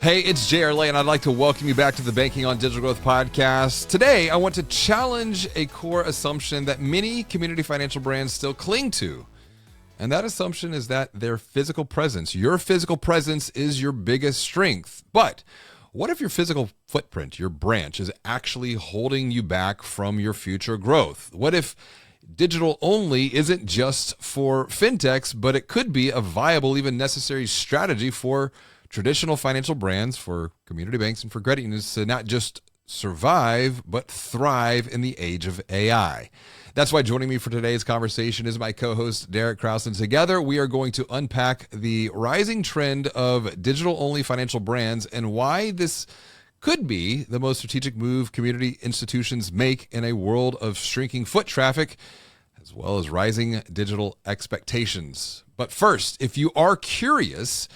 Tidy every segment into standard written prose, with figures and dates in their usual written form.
Hey, it's JR Lay, and I'd like to welcome you back to the Banking on Digital Growth podcast. Today, I want to challenge a core assumption that many community financial brands still cling to. And that assumption is that their physical presence, your physical presence, is your biggest strength. But what if your physical footprint, your branch, is actually holding you back from your future growth? What if digital only isn't just for fintechs, but it could be a viable, even necessary strategy for traditional financial brands, for community banks, and for credit unions to not just survive, but thrive in the age of AI? That's why joining me for today's conversation is my co-host, Derik Krause. And together we are going to unpack the rising trend of digital-only financial brands and why this could be the most strategic move community institutions make in a world of shrinking foot traffic, as well as rising digital expectations. But first, if you are curious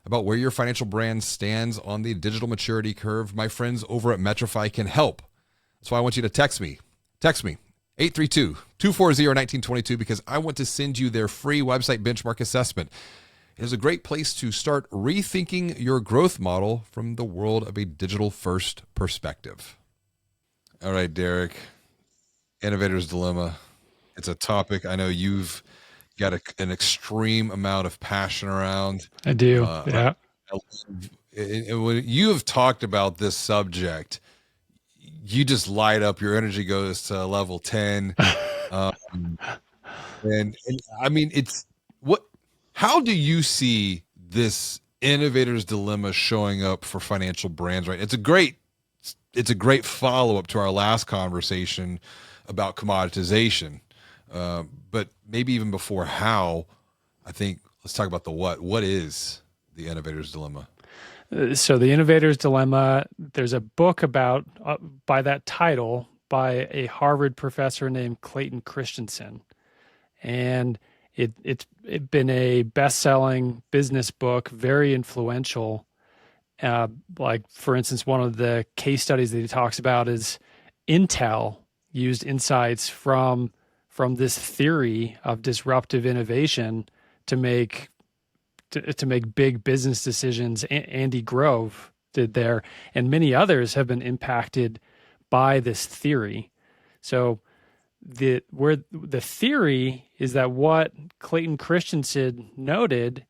about where your financial brand stands on the digital maturity curve, my friends over at Metrify can help. That's why I want you to text me. Text me, 832-240-1922, because I want to send you their free website benchmark assessment. It is a great place to start rethinking your growth model from the world of a digital-first perspective. All right, Derik, Innovator's Dilemma. It's a topic I know you've got an extreme amount of passion around. I do. Yeah. When you have talked about this subject, you just light up. Your energy goes to level 10. And I mean, how do you see this innovator's dilemma showing up for financial brands, right? It's a great follow-up to our last conversation about commoditization. But maybe even before how, I think let's talk about the what. What is the innovator's dilemma? So the Innovator's Dilemma, there's a book about by that title by a Harvard professor named Clayton Christensen. And it's been a best-selling business book, very influential. Like, for instance, one of the case studies that he talks about is Intel used insights from this theory of disruptive innovation to make big business decisions. Andy Grove did there, and many others have been impacted by this theory. So the theory is that what Clayton Christensen noted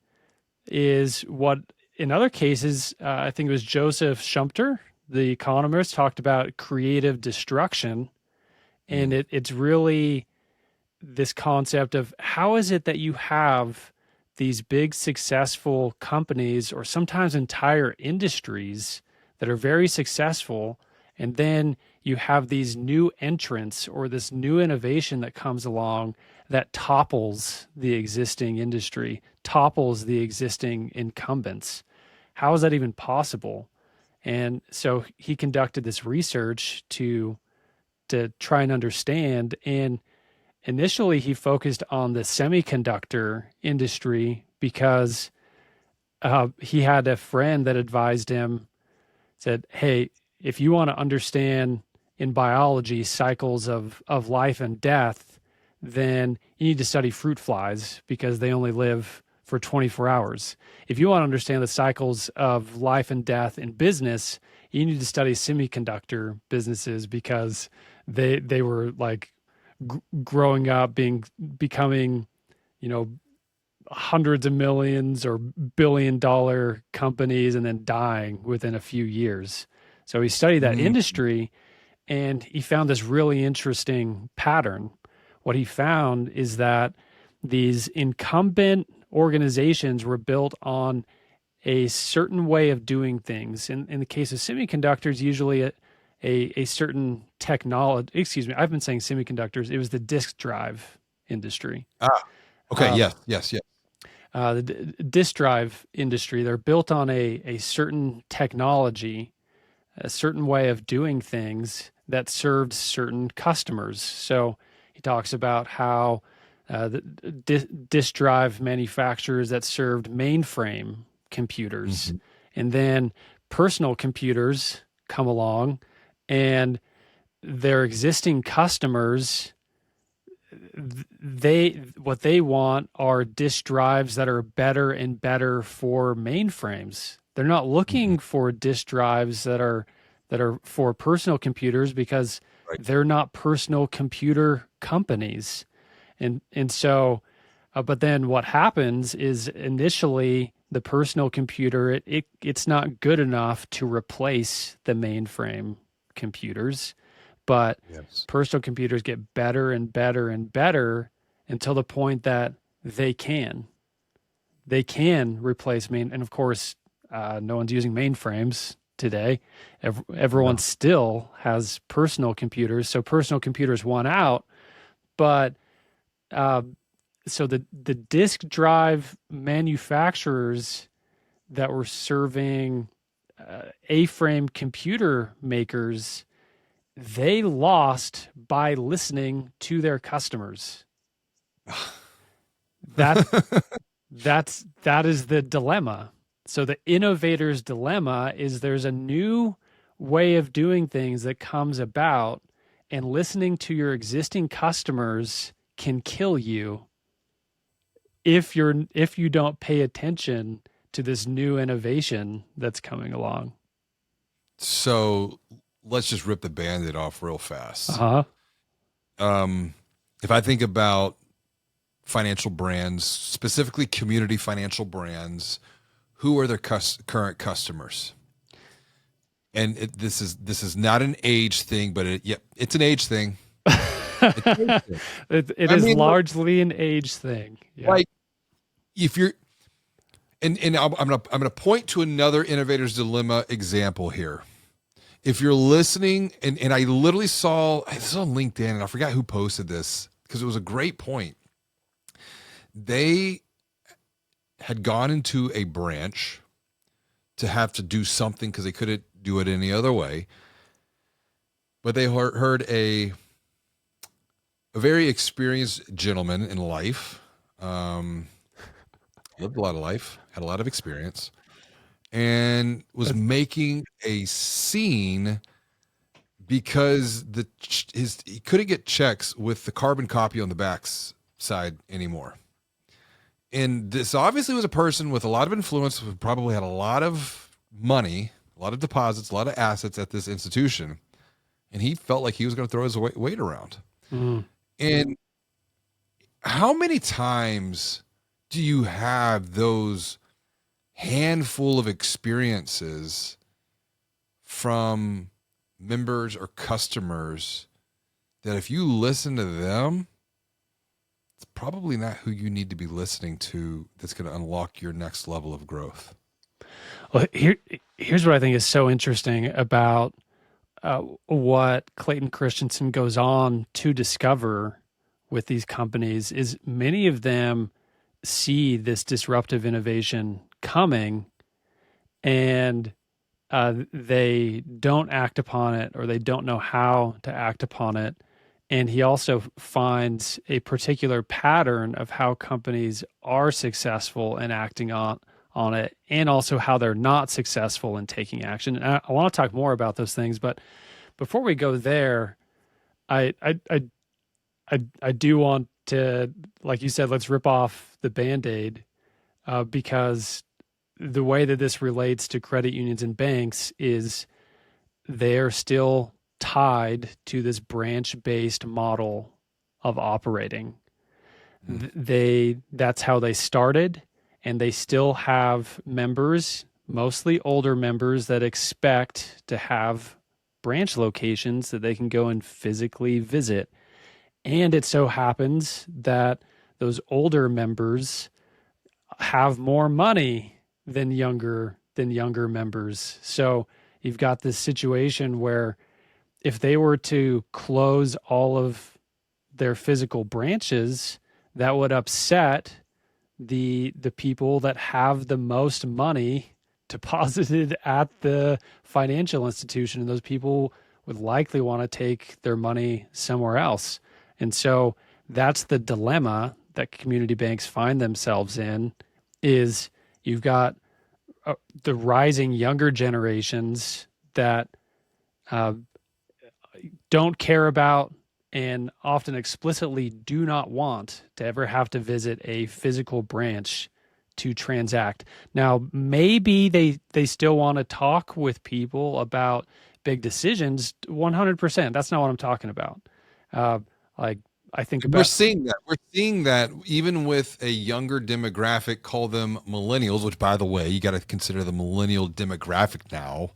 is what in other cases, I think it was Joseph Schumpeter, the economist, talked about creative destruction. And it's really this concept of how is it that you have these big successful companies or sometimes entire industries that are very successful, and then you have these new entrants or this new innovation that comes along that topples the existing industry, topples the existing incumbents. How is that even possible? And so he conducted this research to try and understand. And initially, he focused on the semiconductor industry because he had a friend that advised him, said, hey, if you want to understand in biology cycles of life and death, then you need to study fruit flies because they only live for 24 hours. If you want to understand the cycles of life and death in business, you need to study semiconductor businesses because they were like growing up, becoming, hundreds of millions or billion-dollar companies and then dying within a few years. So he studied that industry, and he found this really interesting pattern. What he found is that these incumbent organizations were built on a certain way of doing things. In the case of semiconductors, usually a certain technology. Excuse me, I've been saying semiconductors. It was the disk drive industry. Okay. Yes. The disk drive industry, they're built on a certain technology, a certain way of doing things that served certain customers. So he talks about how the disk drive manufacturers that served mainframe computers, and then personal computers come along, and their existing customers, what they want are disk drives that are better and better for mainframes They're not looking for disk drives that are for personal computers because Right. they're not personal computer companies. And so but then what happens is initially the personal computer it's not good enough to replace the mainframe computers, but Yes. personal computers get better and better and better until the point that they can replace main. And of course, no one's using mainframes today. Everyone No. still has personal computers, so personal computers won out. But uh, so the disk drive manufacturers that were serving A-frame computer makers, they lost by listening to their customers. That that is the dilemma. So the innovator's dilemma is there's a new way of doing things that comes about, and listening to your existing customers can kill you if you don't pay attention to this new innovation that's coming along. So let's just rip the Band-Aid off real fast. Uh-huh. If I think about financial brands, specifically community financial brands, who are their current customers? And this is not an age thing, but it's an age thing. It's an age thing. It I is mean, largely an age thing. Yeah. like if you're, and I'm gonna point to another innovator's dilemma example here. If you're listening, and I literally saw this on LinkedIn, and I forgot who posted this because it was a great point. They had gone into a branch to have to do something because they couldn't do it any other way. But they heard a very experienced gentleman in life, lived a lot of life, had a lot of experience, and was making a scene because he couldn't get checks with the carbon copy on the back side anymore. And this obviously was a person with a lot of influence, who probably had a lot of money, a lot of deposits, a lot of assets at this institution. And he felt like he was going to throw his weight around. Mm. And how many times do you have those handful of experiences from members or customers that if you listen to them, it's probably not who you need to be listening to that's going to unlock your next level of growth? Well, here's what I think is so interesting about what Clayton Christensen goes on to discover with these companies is many of them see this disruptive innovation coming, and they don't act upon it, or they don't know how to act upon it. And he also finds a particular pattern of how companies are successful in acting on it, and also how they're not successful in taking action. And I want to talk more about those things, but before we go there, I do want to, like you said, let's rip off the Band-Aid, because the way that this relates to credit unions and banks is they're still tied to this branch-based model of operating. That's how they started, and they still have members, mostly older members, that expect to have branch locations that they can go and physically visit. And it so happens that those older members have more money than younger members. So you've got this situation where if they were to close all of their physical branches, that would upset the people that have the most money deposited at the financial institution, and those people would likely want to take their money somewhere else. And so that's the dilemma that community banks find themselves in, is you've got the rising younger generations that don't care about and often explicitly do not want to ever have to visit a physical branch to transact. Now, maybe they still want to talk with people about big decisions. 100%. That's not what I'm talking about. Like I think We're about seeing that. We're seeing that even with a younger demographic, call them millennials, which, by the way, you got to consider the millennial demographic now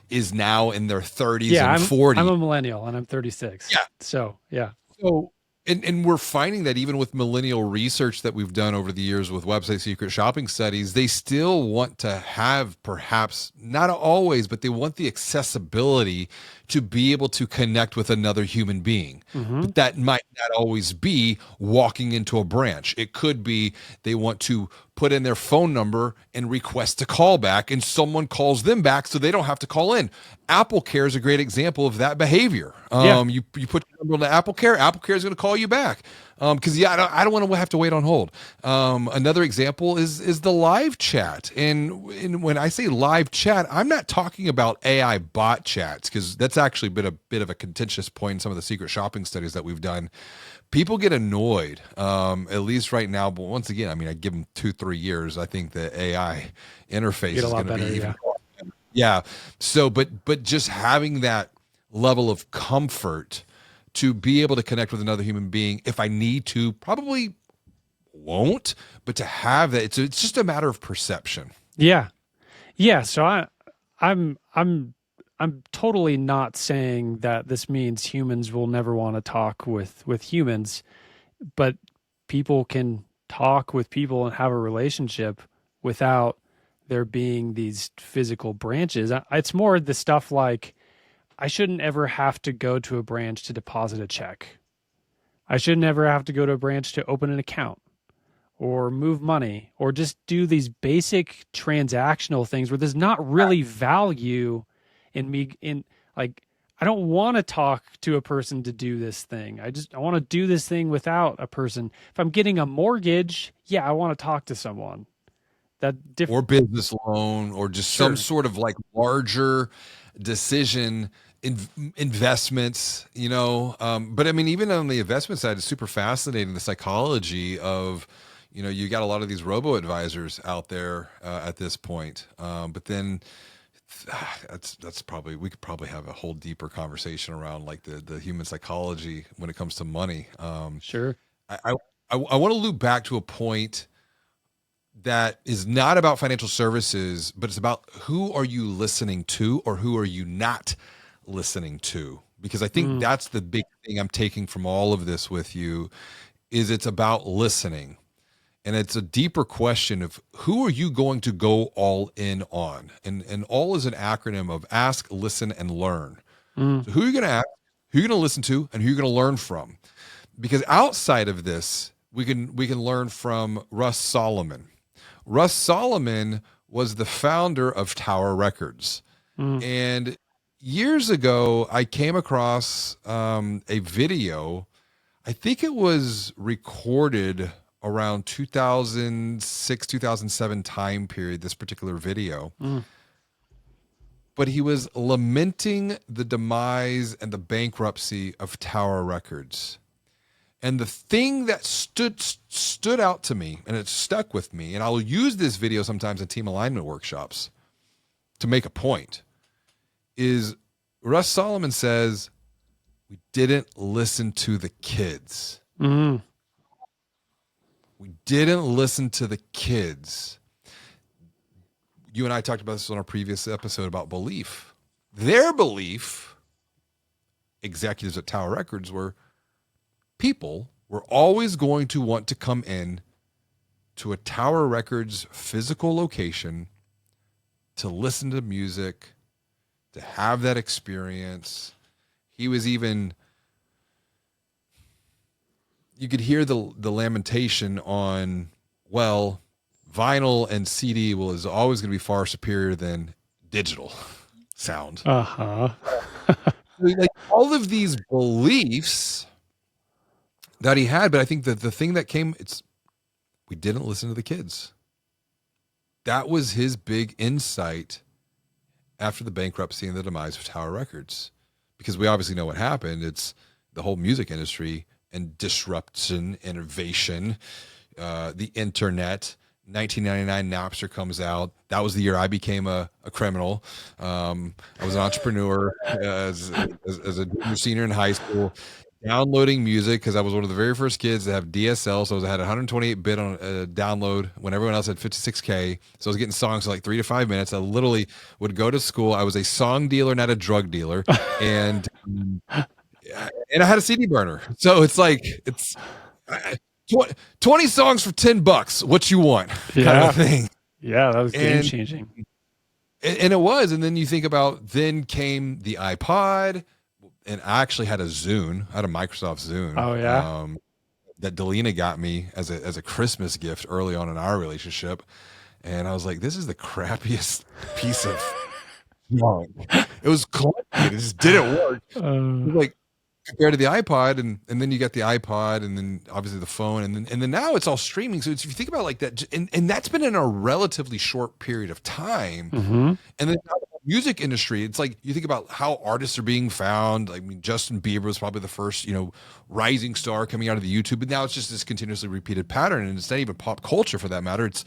is now in their 30s and 40s. I'm a millennial and I'm 36. Yeah. So yeah. So, and we're finding that even with millennial research that we've done over the years with website secret shopping studies, they still want to have, perhaps not always, but they want the accessibility to be able to connect with another human being. But that might not always be walking into a branch. It could be they want to put in their phone number and request a call back, and someone calls them back so they don't have to call in. Apple Care is a great example of that behavior. You put your number on Apple Care is going to call you back. Because I don't want to have to wait on hold. Another example is the live chat, and when I say live chat, I'm not talking about AI bot chats, because that's actually been a bit of a contentious point in some of the secret shopping studies that we've done. People get annoyed, at least right now. But once again, I mean, I give them 2-3 years. I think the AI interface is going to be even more. Yeah. So, but just having that level of comfort to be able to connect with another human being, if I need to, probably won't, but to have that, it's just a matter of perception. Yeah. So I'm totally not saying that this means humans will never want to talk with humans, but people can talk with people and have a relationship without there being these physical branches. It's more the stuff like, I shouldn't ever have to go to a branch to deposit a check. I shouldn't ever have to go to a branch to open an account or move money or just do these basic transactional things where there's not really value in me. I don't want to talk to a person to do this thing. I want to do this thing without a person. If I'm getting a mortgage, I want to talk to someone. Or business loan, or just some sort of like larger decision, investments, but I mean, even on the investment side, it's super fascinating, the psychology of, you got a lot of these robo advisors out there at this point, but then that's probably, we could probably have a whole deeper conversation around like the human psychology when it comes to money. I want to loop back to a point that is not about financial services, but it's about who are you listening to, or who are you not listening to? Because I think that's the big thing I'm taking from all of this with you, is it's about listening. And it's a deeper question of who are you going to go all in on? And all is an acronym of ask, listen, and learn. So who are you going to ask, who are you going to listen to, and who you're going to learn from? Because outside of this, we can learn from Russ Solomon. Russ Solomon was the founder of Tower Records. And years ago, I came across a video. I think it was recorded around 2006, 2007 time period, this particular video. But he was lamenting the demise and the bankruptcy of Tower Records. And the thing that stood out to me, and it stuck with me, and I'll use this video sometimes in team alignment workshops to make a point, is Russ Solomon says, we didn't listen to the kids. We didn't listen to the kids. You and I talked about this on our previous episode about belief. Their belief, executives at Tower Records, were people were always going to want to come in to a Tower Records physical location to listen to music, to have that experience. He was even, you could hear the lamentation on, well, vinyl and CD is always going to be far superior than digital sound. Like all of these beliefs that he had, but I think that the thing that came, we didn't listen to the kids. That was his big insight after the bankruptcy and the demise of Tower Records, because we obviously know what happened. It's the whole music industry and disruption, innovation, the internet, 1999 Napster comes out. That was the year I became a criminal. I was an entrepreneur as a junior, senior in high school, downloading music because I was one of the very first kids to have DSL. So I had 128-bit on download when everyone else had 56K. So I was getting songs in like 3 to 5 minutes. I literally would go to school. I was a song dealer, not a drug dealer. And I had a CD burner. So it's like, 20 songs for $10. What you want? Kind of thing. Yeah, that was game changing. And it was. And then you think about, then came the iPod, and I actually had a Zune. I had a Microsoft Zune. Oh yeah. That Delina got me as a Christmas gift early on in our relationship. And I was like, this is the crappiest piece of junk. It was clunky. It just didn't work. It was like, compared to the iPod, and then you got the iPod, and then obviously the phone, and then now it's all streaming. So if you think about like that, and that's been in a relatively short period of time. Mm-hmm. And then the music industry, it's like you think about how artists are being found. I mean, Justin Bieber was probably the first, rising star coming out of the YouTube, but now it's just this continuously repeated pattern, and it's not even pop culture for that matter. It's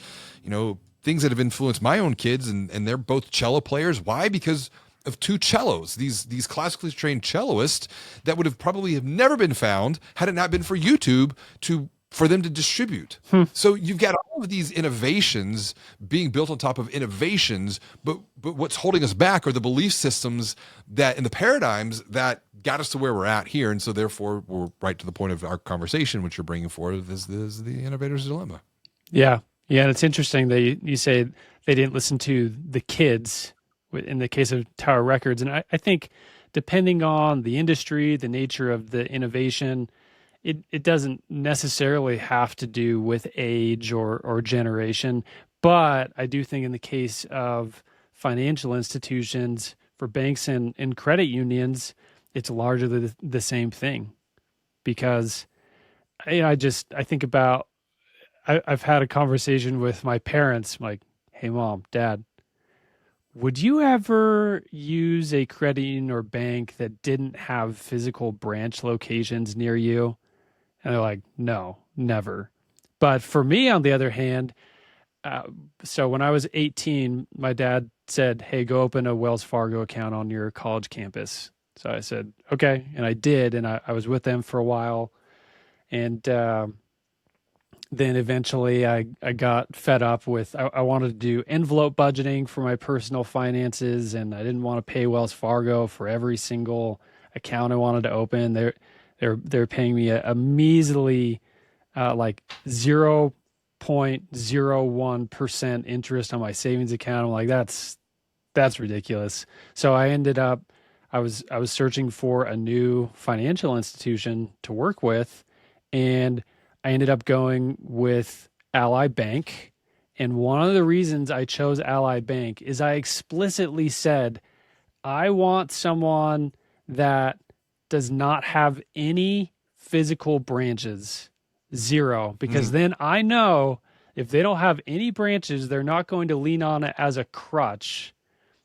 things that have influenced my own kids, and they're both cello players. Why? Because of two cellos, these classically trained celloists that would have probably have never been found had it not been for YouTube for them to distribute. So you've got all of these innovations being built on top of innovations, but what's holding us back are the belief systems that and the paradigms that got us to where we're at here. And so therefore we're right to the point of our conversation, which you're bringing forward is the innovator's dilemma. Yeah. And it's interesting that you say they didn't listen to the kids in the case of Tower Records. And I think depending on the industry, the nature of the innovation, it doesn't necessarily have to do with age or generation. But I do think in the case of financial institutions, for banks and credit unions, it's largely the same thing. Because I think about, I've had a conversation with my parents, like, hey, Mom, Dad, would you ever use a credit union or bank that didn't have physical branch locations near you? And they're like, no, never. But for me, on the other hand, so when I was 18, my dad said, hey, go open a Wells Fargo account on your college campus. So I said, okay. And I did. And I was with them for a while. And then eventually I got fed up with, I wanted to do envelope budgeting for my personal finances, and I didn't want to pay Wells Fargo for every single account I wanted to open. They're paying me a measly like 0.01% interest on my savings account. I'm like, that's ridiculous. So I ended up, I was searching for a new financial institution to work with, and I ended up going with Ally Bank. And one of the reasons I chose Ally Bank is I explicitly said, I want someone that does not have any physical branches, zero, because then I know if they don't have any branches, they're not going to lean on it as a crutch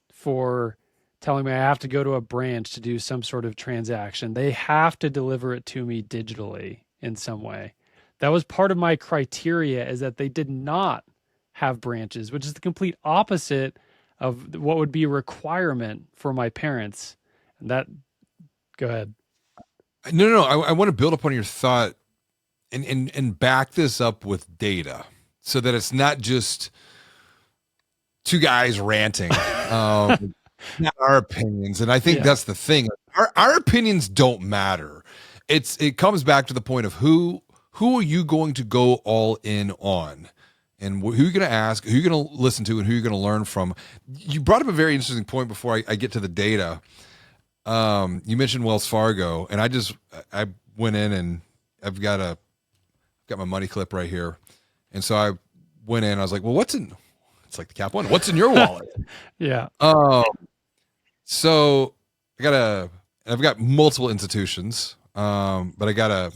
for telling me I have to go to a branch to do some sort of transaction. They have to deliver it to me digitally in some way. That was part of my criteria, is that they did not have branches, which is the complete opposite of what would be a requirement for my parents. And that, go ahead. No. I want to build upon your thought and back this up with data so that it's not just two guys ranting, not our opinions. And I think that's the thing. Our opinions don't matter. It comes back to the point of who are you going to go all in on, and who you're going to ask, who you're going to listen to, and who you're going to learn from. You brought up a very interesting point before I get to the data. You mentioned Wells Fargo, and I went in and I've got my money clip right here. And so I went in, I was like, well, it's like the Cap One. What's in your wallet? Yeah. So I've got multiple institutions. But I got a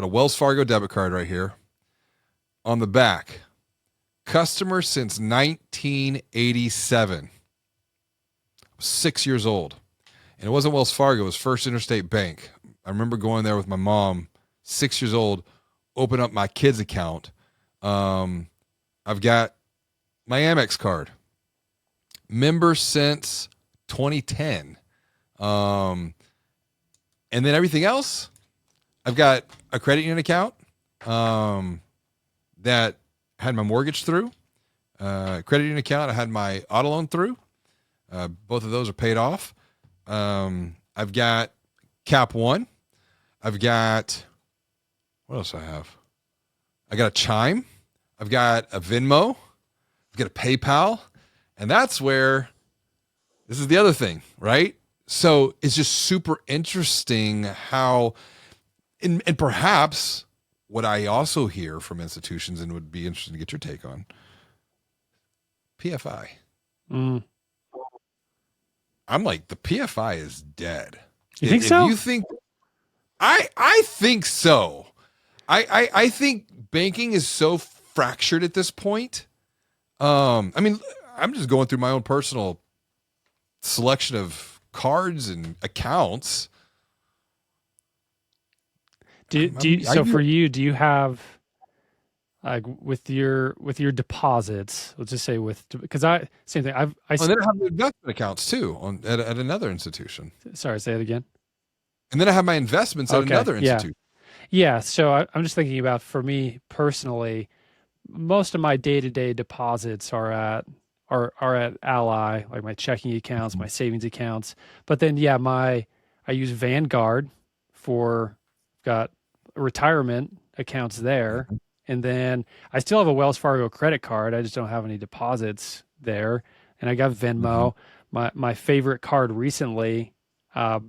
Wells Fargo debit card right here. On the back, customer since 1987. I was 6 years old. And it wasn't Wells Fargo, it was First Interstate Bank. I remember going there with my mom, 6 years old, open up my kid's account. I've got my Amex card, member since 2010. And then everything else, I've got a credit union account that had my mortgage through. Credit union account I had my auto loan through. Both of those are paid off. I've got Cap One. I've got, what else do I have? I got a Chime. I've got a Venmo. I've got a PayPal. And that's where, this is the other thing, right? So it's just super interesting how, and perhaps what I also hear from institutions and would be interesting to get your take on, PFI. Mm. I'm like, the PFI is dead. You think so? You think, I think so. I think banking is so fractured at this point. I mean, I'm just going through my own personal selection of cards and accounts. For you, do you have, like, with your deposits, let's just say because same thing. And then I have the investment accounts too at another institution. Sorry, say it again. And then I have my investments at another institution. Yeah. So I'm just thinking about, for me personally, most of my day-to-day deposits are at Ally, like my checking accounts, my savings accounts. But then, I use Vanguard for, got retirement accounts there. And then I still have a Wells Fargo credit card. I just don't have any deposits there. And I got Venmo. My favorite card recently, I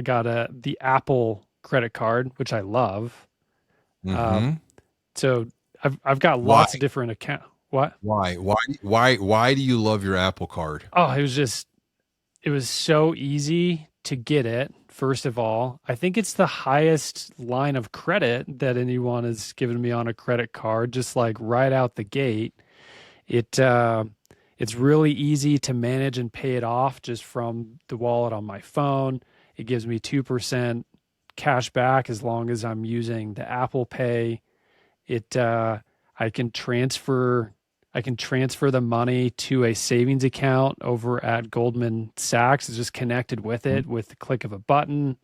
got the Apple credit card, which I love. So I've got lots of different accounts. What? Why do you love your Apple card? Oh, it was so easy to get it. First of all, I think it's the highest line of credit that anyone has given me on a credit card, just like right out the gate. It's really easy to manage and pay it off just from the wallet on my phone. It gives me 2% cash back as long as I'm using the Apple Pay. I can transfer the money to a savings account over at Goldman Sachs. It's just connected with it with the click of a button.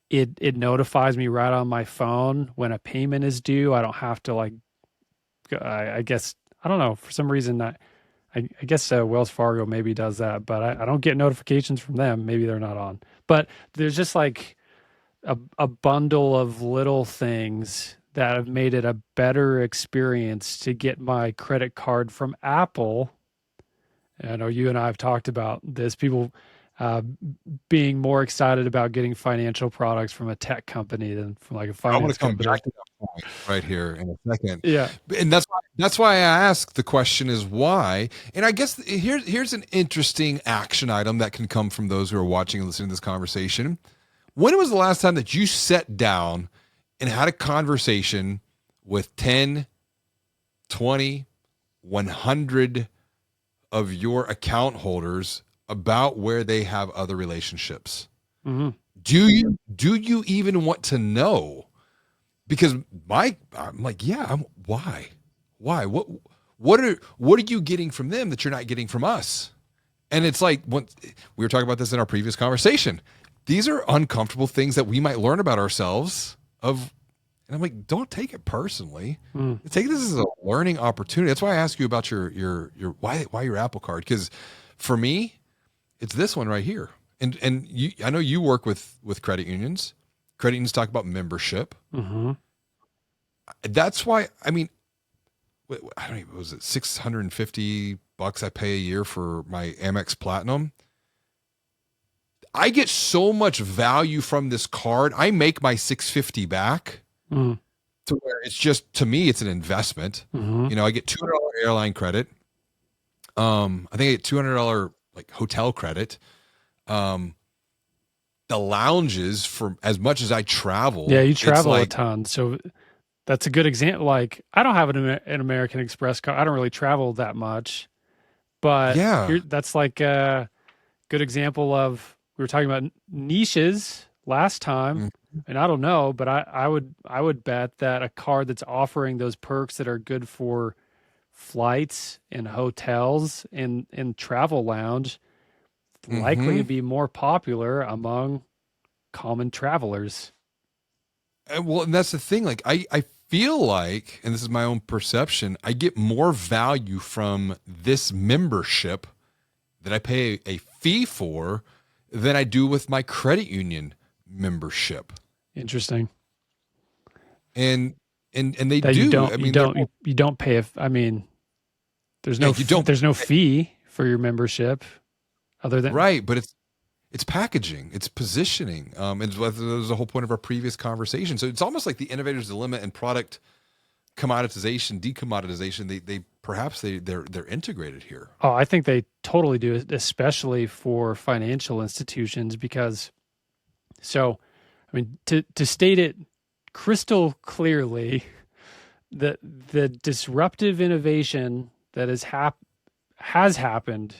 It notifies me right on my phone when a payment is due. I don't have to, like, I guess, I don't know, for some reason I guess Wells Fargo maybe does that, but I don't get notifications from them. Maybe they're not on. But there's just like a bundle of little things that have made it a better experience to get my credit card from Apple. I know you and I have talked about this. People being more excited about getting financial products from a tech company than from like a finance company. I want to come back to that point right here in a second. Yeah. And that's why I ask, the question is why. And I guess here's an interesting action item that can come from those who are watching and listening to this conversation. When was the last time that you sat down and had a conversation with 10, 20, 100 of your account holders about where they have other relationships? Mm-hmm. Do you even want to know? Because I'm like, why? What are you getting from them that you're not getting from us? And it's like, we were talking about this in our previous conversation. These are uncomfortable things that we might learn about ourselves and I'm like, don't take it personally. Take this as a learning opportunity. That's why I ask you about your why your Apple card. Because for me, it's this one right here. And I know you work with credit unions. Credit unions talk about membership. Mm-hmm. That's why, I mean, I don't even, was it $650 I pay a year for my Amex Platinum? I get so much value from this card. I make my $650 back to where it's just, to me, it's an investment. You know, I get $200 airline credit. I think I get $200 like hotel credit. The lounges, for as much as I travel. Yeah, you travel a ton. So that's a good example. Like, I don't have an American Express card. I don't really travel that much. But that's like a good example of, we were talking about niches last time, Mm. and I don't know, but I would bet that a card that's offering those perks that are good for flights and hotels and travel lounge likely Mm-hmm. to be more popular among common travelers. Well, and that's the thing. Like, I feel like, and this is my own perception, I get more value from this membership that I pay a fee for than I do with my credit union membership. Interesting. And and they That you do. don't I you mean, they're don't you, you don't pay a I mean yeah, you don't there's no fee for your membership other than right, but it's packaging, it's positioning, and that was the whole point of our previous conversation. So it's almost like the innovator's dilemma and product commoditization, decommoditization. They perhaps they're integrated here. oh, I think they totally do, especially for financial institutions because so I mean to state it crystal clearly, the disruptive innovation that has happened,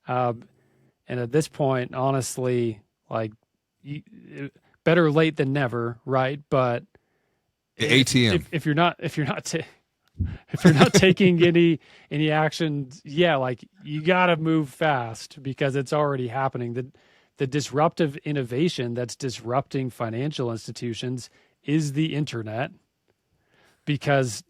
and at this point, honestly, like you, better late than never, right? But ATM. if you're not taking any actions, yeah, like you got to move fast because it's already happening. The disruptive innovation that's disrupting financial institutions is the internet because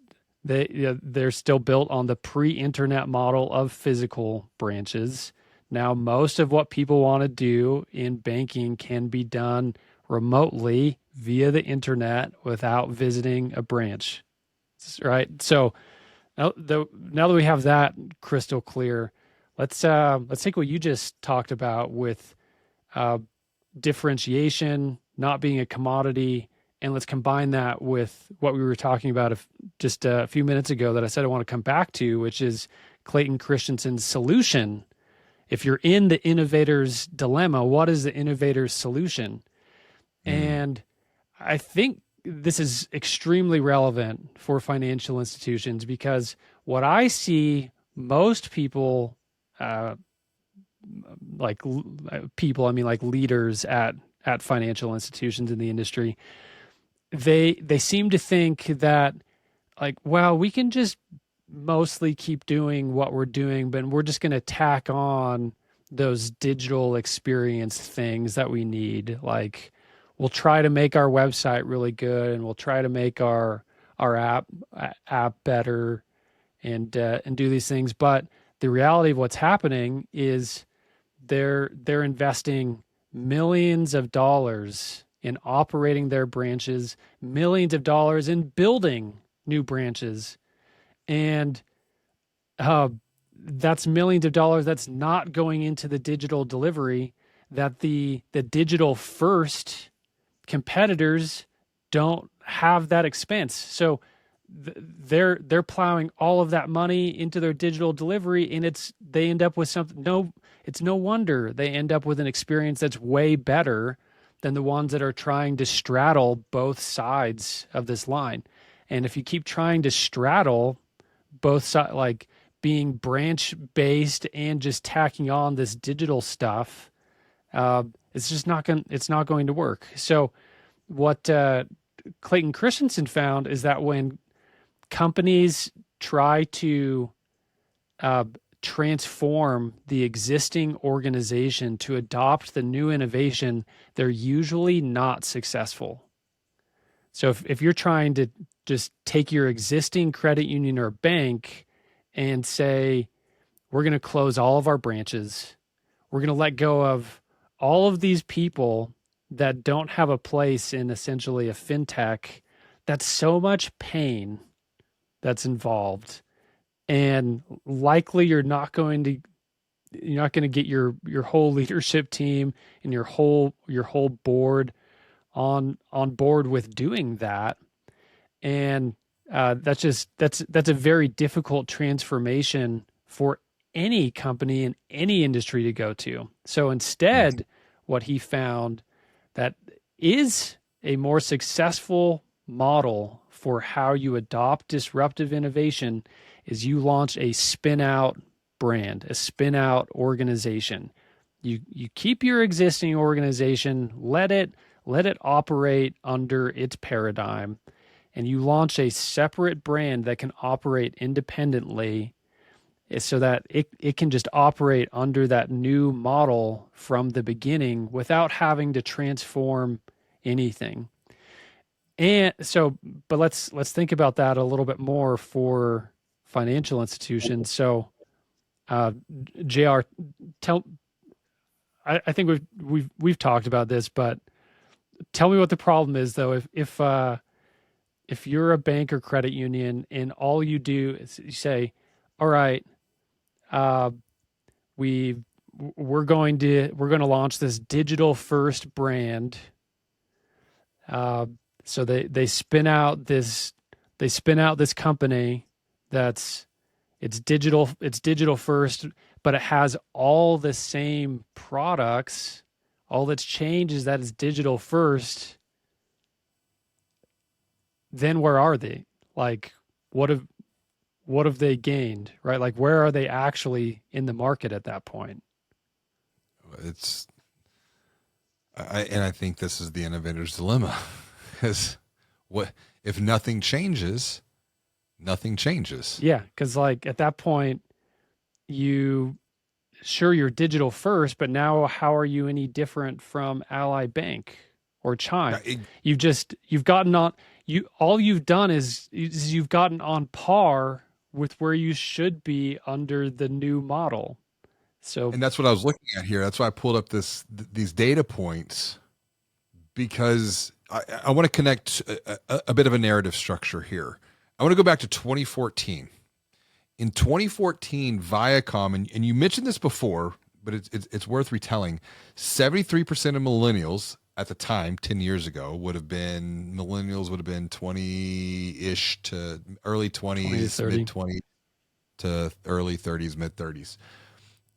they're still built on the pre-internet model of physical branches. Now, most of what people want to do in banking can be done remotely via the internet without visiting a branch, right? So now that we have that crystal clear, let's take what you just talked about with differentiation, not being a commodity, and let's combine that with what we were talking about just a few minutes ago that I said I want to come back to, which is Clayton Christensen's solution. If you're in the innovator's dilemma, what is the innovator's solution? And I think this is extremely relevant for financial institutions because what I see most people, like people, I mean like leaders at financial institutions in the industry, they seem to think that like, well, we can just mostly keep doing what we're doing, but we're just going to tack on those digital experience things that we need. Like we'll try to make our website really good and we'll try to make our app better and do these things. But the reality of what's happening is they're investing millions of dollars in operating their branches, millions of dollars in building new branches. And that's millions of dollars that's not going into the digital delivery that the digital first competitors don't have that expense. So they're plowing all of that money into their digital delivery and they end up with something. It's no wonder they end up with an experience that's way better than the ones that are trying to straddle both sides of this line. And if you keep trying to straddle both sides, like being branch based and just tacking on this digital stuff, it's not going to work. So what Clayton Christensen found is that when companies try to transform the existing organization to adopt the new innovation, they're usually not successful. So if you're trying to just take your existing credit union or bank and say, we're going to close all of our branches, we're going to let go of all of these people that don't have a place in essentially a fintech, that's so much pain that's involved. And likely you're not going to get your whole leadership team and your whole board on board with doing that. And that's a very difficult transformation for any company in any industry to go to. So instead, what he found that is a more successful model for how you adopt disruptive innovation is you launch a spin-out brand, a spin-out organization. You keep your existing organization, let it let it operate under its paradigm, and you launch a separate brand that can operate independently so that it can just operate under that new model from the beginning without having to transform anything. And so, but let's think about that a little bit more for financial institutions. So, uh, Jr. Tell I think we've talked about this, but tell me what the problem is though. If you're a bank or credit union and all you do is you say, "All right, uh, we we're going to launch this digital first brand." Uh, so they spin out this company that's it's digital first, but it has all the same products. All that's changed is that it's digital first. Then where are they? Like, what have they gained, right? Like, where are they actually in the market at that point? I think this is the innovator's dilemma, because what if nothing changes? Nothing changes. Yeah, because like at that point, you're digital first, but now how are you any different from Ally Bank or Chime? You've gotten on all you've done is you've gotten on par with where you should be under the new model. So, and that's what I was looking at here. That's why I pulled up these data points, because I want to connect a bit of a narrative structure here. I want to go back to 2014. In 2014, Viacom, and you mentioned this before, but it's worth retelling. 73% of millennials at the time, 10 years ago, would have been 20-ish to early 20s, mid 20s to early 30s, mid 30s.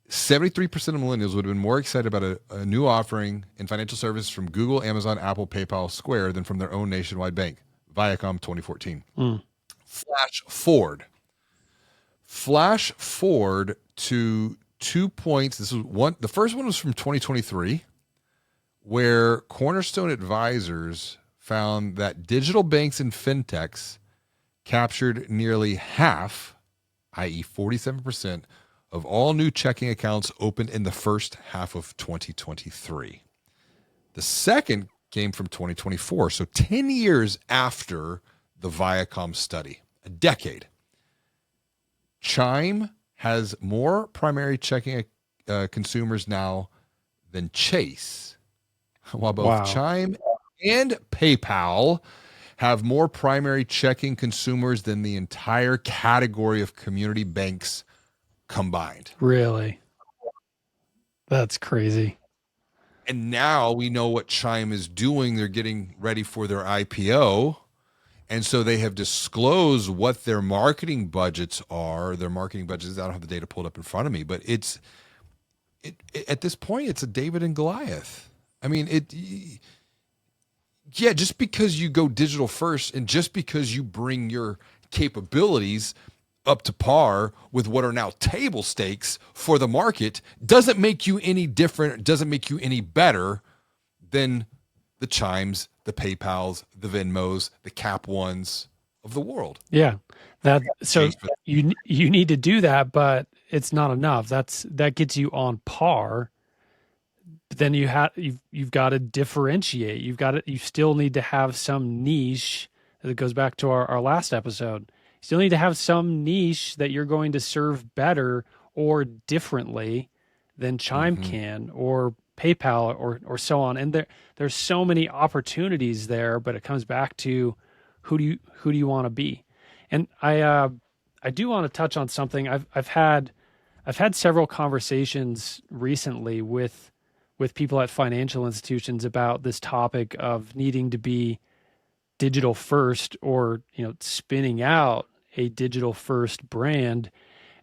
73% of millennials would have been more excited about a new offering in financial services from Google, Amazon, Apple, PayPal, Square than from their own nationwide bank. Viacom 2014. Flash forward to 2 points. This was one. The first one was from 2023, where Cornerstone Advisors found that digital banks and fintechs captured nearly half, i.e. 47%, of all new checking accounts opened in the first half of 2023. The second came from 2024, so 10 years after the Viacom study, a decade. Chime has more primary checking consumers now than Chase, while both Chime and PayPal have more primary checking consumers than the entire category of community banks combined. Really? That's crazy. And now we know what Chime is doing. They're getting ready for their IPO. And so they have disclosed what their marketing budgets are. Their marketing budgets, I don't have the data pulled up in front of me, but it at this point, it's a David and Goliath. I mean, just because you go digital first and just because you bring your capabilities up to par with what are now table stakes for the market doesn't make you any different, doesn't make you any better than the Chimes, the PayPals, the Venmos, the Cap Ones of the world. Yeah. You need to do that, but it's not enough. That gets you on par. But then you've got to differentiate. You still need to have some niche. It goes back to our last episode. You still need to have some niche that you're going to serve better or differently than Chime can or PayPal or so on. And there's so many opportunities there, but it comes back to who do you want to be? And I do want to touch on something. I've had several conversations recently with people at financial institutions about this topic of needing to be digital first or, spinning out a digital first brand.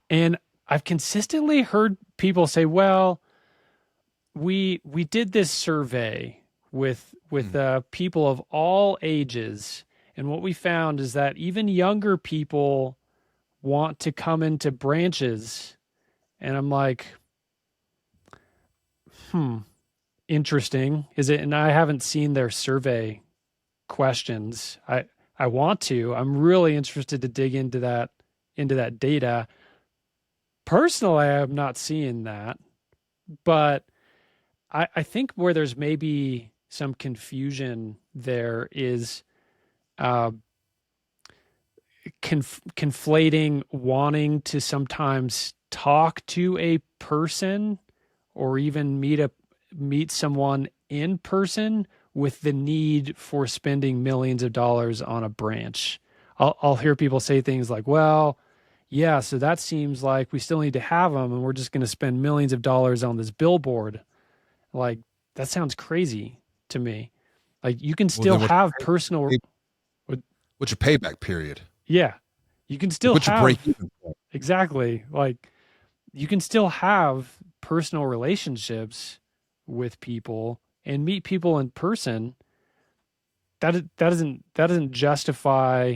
And I've consistently heard people say, well, we did this survey with people of all ages, and what we found is that even younger people want to come into branches. And I'm like, interesting. Is it? And I haven't seen their survey questions. I want to. I'm really interested to dig into that data. Personally, I'm not seeing that, but I think where there's maybe some confusion there is uh, conflating wanting to sometimes talk to a person or even meet someone in person with the need for spending millions of dollars on a branch. I'll hear people say things like, well, yeah, so that seems like we still need to have them and we're just going to spend millions of dollars on this billboard. Like, that sounds crazy to me. Like, you can still have personal. What's your payback period? Yeah, you can still What's your have. break-even point? Exactly. Like, you can still have personal relationships with people and meet people in person. That doesn't justify,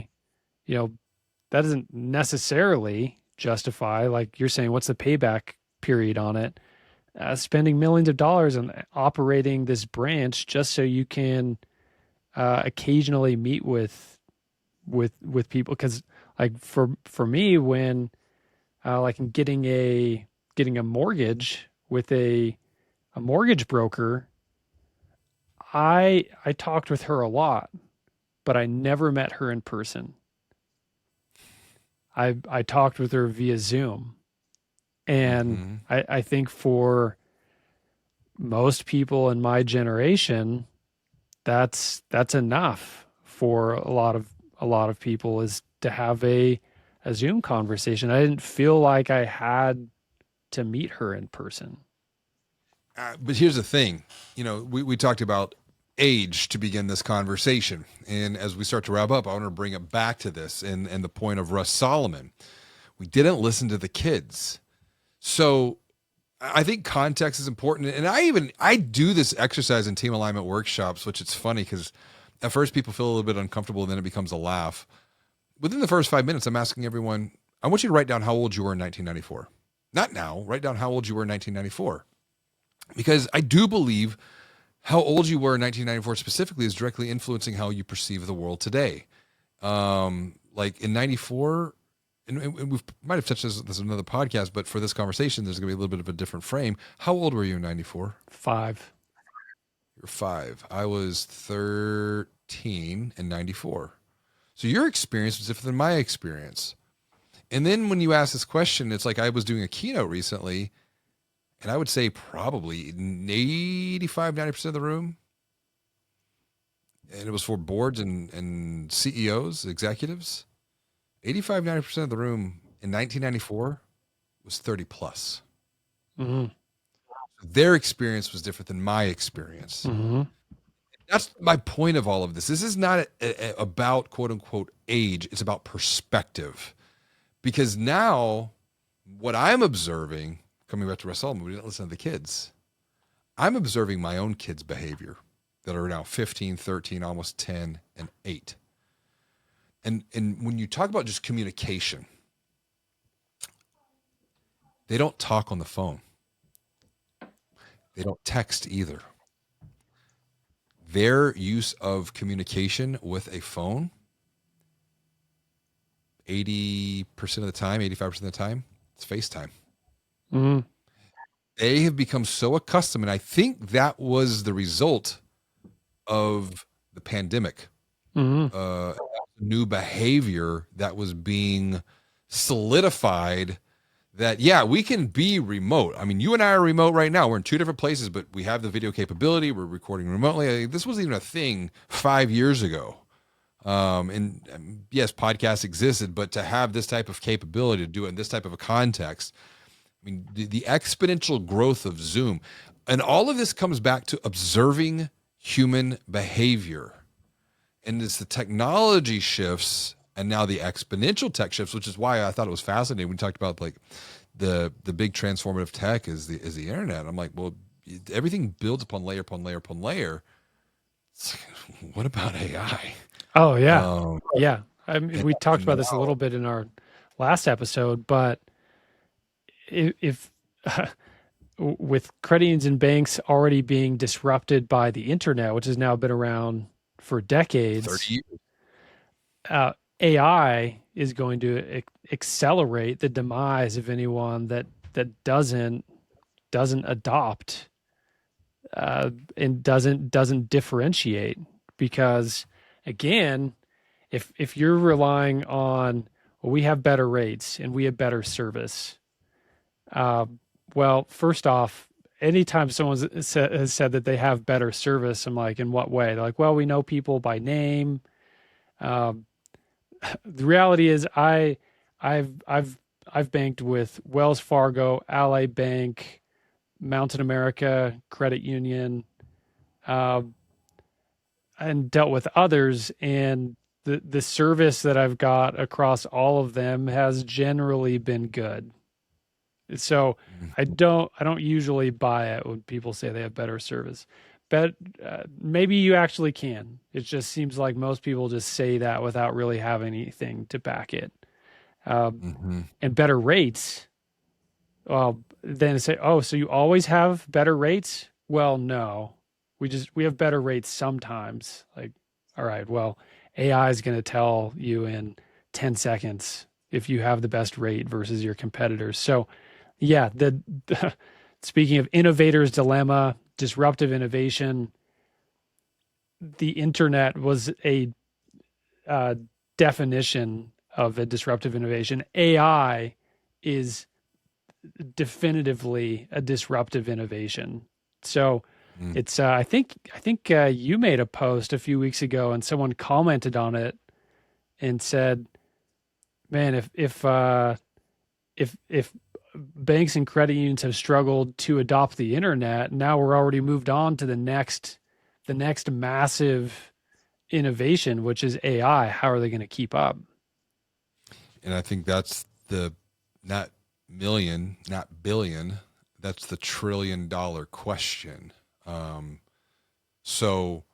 you know, that doesn't necessarily justify, like you're saying, what's the payback period on it? Spending millions of dollars on operating this branch just so you can occasionally meet with people. Because like for me, when like in getting a mortgage with a mortgage broker, I talked with her a lot, but I never met her in person. I talked with her via Zoom. And Mm-hmm. I think for most people in my generation, that's enough for a lot of people, is to have a Zoom conversation. I didn't feel like I had to meet her in person. But here's the thing, we talked about age to begin this conversation. And as we start to wrap up, I want to bring it back to this and the point of Russ Solomon. We didn't listen to the kids. So I think context is important. And I do this exercise in team alignment workshops, which it's funny because at first people feel a little bit uncomfortable and then it becomes a laugh. Within the first 5 minutes, I'm asking everyone, I want you to write down how old you were in 1994. Not now, write down how old you were in 1994. Because I do believe how old you were in 1994 specifically is directly influencing how you perceive the world today. Like in 94, and we might have touched this in another podcast, but for this conversation, there's going to be a little bit of a different frame. How old were you in 94? 5. You're 5. I was 13 in 94. So your experience was different than my experience. And then when you ask this question, it's like I was doing a keynote recently, and I would say probably 85, 90% of the room, and it was for boards and CEOs, executives, 85, 90% of the room in 1994 was 30 plus. Mm-hmm. Their experience was different than my experience. Mm-hmm. That's my point of all of this. This is not about quote unquote age. It's about perspective. Because now what I'm observing, coming back to Russ Solomon, we didn't listen to the kids. I'm observing my own kids' behavior that are now 15, 13, almost 10, and 8. And when you talk about just communication, they don't talk on the phone. They don't text either. Their use of communication with a phone, 80% of the time, 85% of the time, it's FaceTime. Mm-hmm. They have become so accustomed, and I think that was the result of the pandemic. Mm-hmm. New behavior that was being solidified that, yeah, we can be remote. I mean, you and I are remote right now. We're in 2 different places, but we have the video capability. We're recording remotely. This wasn't even a thing 5 years ago. And yes, podcasts existed, but to have this type of capability to do it in this type of a context, I mean, the exponential growth of Zoom, and all of this comes back to observing human behavior. And it's the technology shifts and now the exponential tech shifts, which is why I thought it was fascinating. We talked about like the big transformative tech is the internet. I'm like, well, everything builds upon layer upon layer upon layer. It's like, what about AI? Oh yeah. Yeah. I mean, we talked about this a little bit in our last episode, but if with credit unions and banks already being disrupted by the internet, which has now been around for 30 decades, years. AI is going to accelerate the demise of anyone that doesn't adopt and doesn't differentiate. Because again, if you're relying on, well, we have better rates and we have better service, uh, well, first off, anytime someone has said that they have better service, I'm like, in what way? They're like, well, we know people by name. Um, the reality is, I've I've I've banked with Wells Fargo, Ally Bank, Mountain America Credit Union, uh, and dealt with others, and the service that I've got across all of them has generally been good. So I don't usually buy it when people say they have better service. But maybe you actually can. It just seems like most people just say that without really having anything to back it. Mm-hmm. And better rates. Well, then say, oh, so you always have better rates? Well, no. We have better rates sometimes. Like, all right, well, AI is going to tell you in 10 seconds if you have the best rate versus your competitors. So, yeah, the speaking of innovator's dilemma, disruptive innovation, the internet was a uh, definition of a disruptive innovation. AI is definitively a disruptive innovation. So Mm. it's I think you made a post a few weeks ago and someone commented on it and said, "Man, if banks and credit unions have struggled to adopt the internet, now we're already moved on to the next massive innovation, which is AI. How are they going to keep up?" And I think that's the not million, not billion, that's the $1 trillion question. Um, so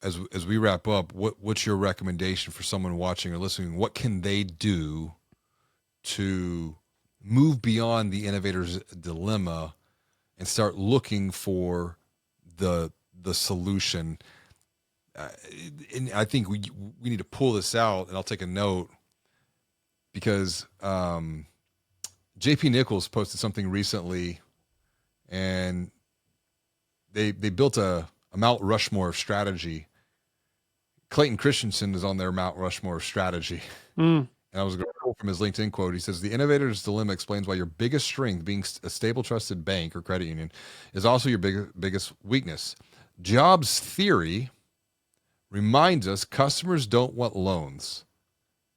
as we wrap up, what's your recommendation for someone watching or listening? What can they do to move beyond the innovator's dilemma and start looking for the solution? Uh, and I think we need to pull this out, and I'll take a note because JP Nichols posted something recently, and they built a Mount Rushmore of strategy. Clayton Christensen is on their Mount Rushmore of strategy. Mm. And I was going to quote from his LinkedIn quote. He says, "The innovator's dilemma explains why your biggest strength, being a stable, trusted bank or credit union, is also your biggest weakness. Jobs theory reminds us customers don't want loans.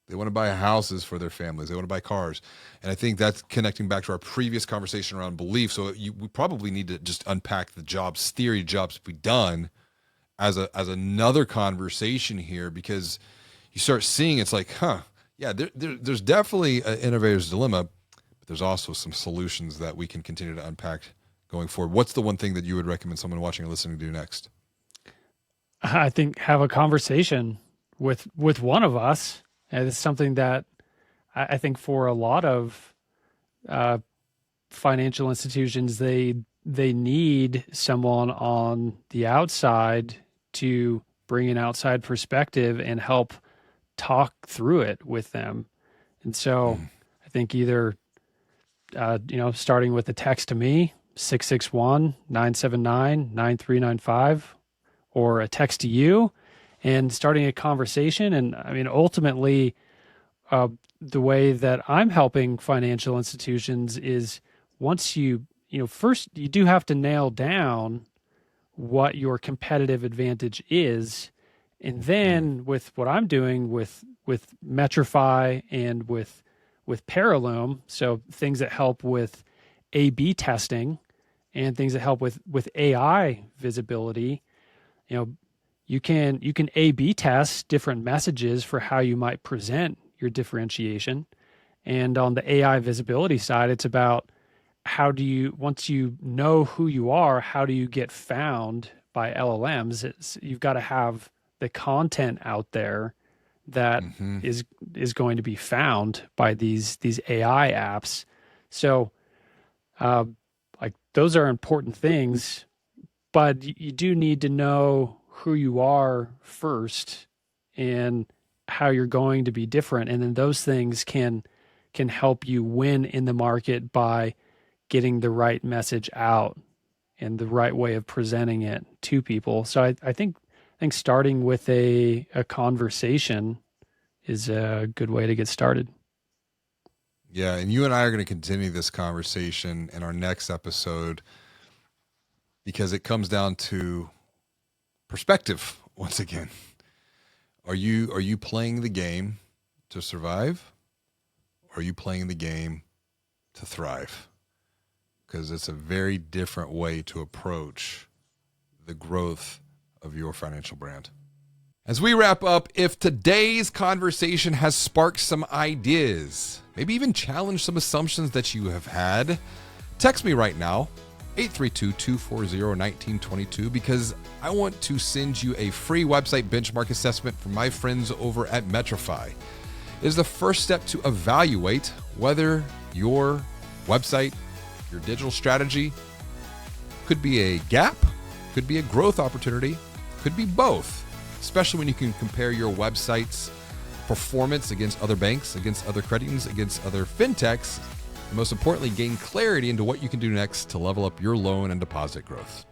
They want to buy houses for their families. They want to buy cars." And I think that's connecting back to our previous conversation around belief. So we probably need to just unpack the jobs theory, jobs to be done, as another conversation here, because you start seeing it's like, yeah, there's definitely an innovator's dilemma, but there's also some solutions that we can continue to unpack going forward. What's the one thing that you would recommend someone watching or listening to do next? I think have a conversation with one of us. And it's something that I think for a lot of uh, financial institutions, they need someone on the outside to bring an outside perspective and help talk through it with them. And so I think either starting with a text to me, 661-979-9395, or a text to you and starting a conversation. And I mean, ultimately, the way that I'm helping financial institutions is once first you do have to nail down what your competitive advantage is. And then with what I'm doing with Metrify and with Parallel, so things that help with A/B testing and things that help with AI visibility, you can A/B test different messages for how you might present your differentiation. And on the AI visibility side, it's about once you know who you are, how do you get found by LLMs? You've got to have the content out there that is going to be found by these AI apps. So Like those are important things, but you do need to know who you are first and how you're going to be different. And then those things can help you win in the market by getting the right message out and the right way of presenting it to people. So I think starting with a conversation is a good way to get started. Yeah, and you and I are going to continue this conversation in our next episode because it comes down to perspective once again. Are you playing the game to survive? Or are you playing the game to thrive? Because it's a very different way to approach the growth of your financial brand. As we wrap up, if today's conversation has sparked some ideas, maybe even challenged some assumptions that you have had, text me right now, 832-240-1922, because I want to send you a free website benchmark assessment from my friends over at Metrify. It is the first step to evaluate whether your website, your digital strategy could be a gap, could be a growth opportunity, could be both, especially when you can compare your website's performance against other banks, against other credit unions, against other fintechs, and most importantly, gain clarity into what you can do next to level up your loan and deposit growth.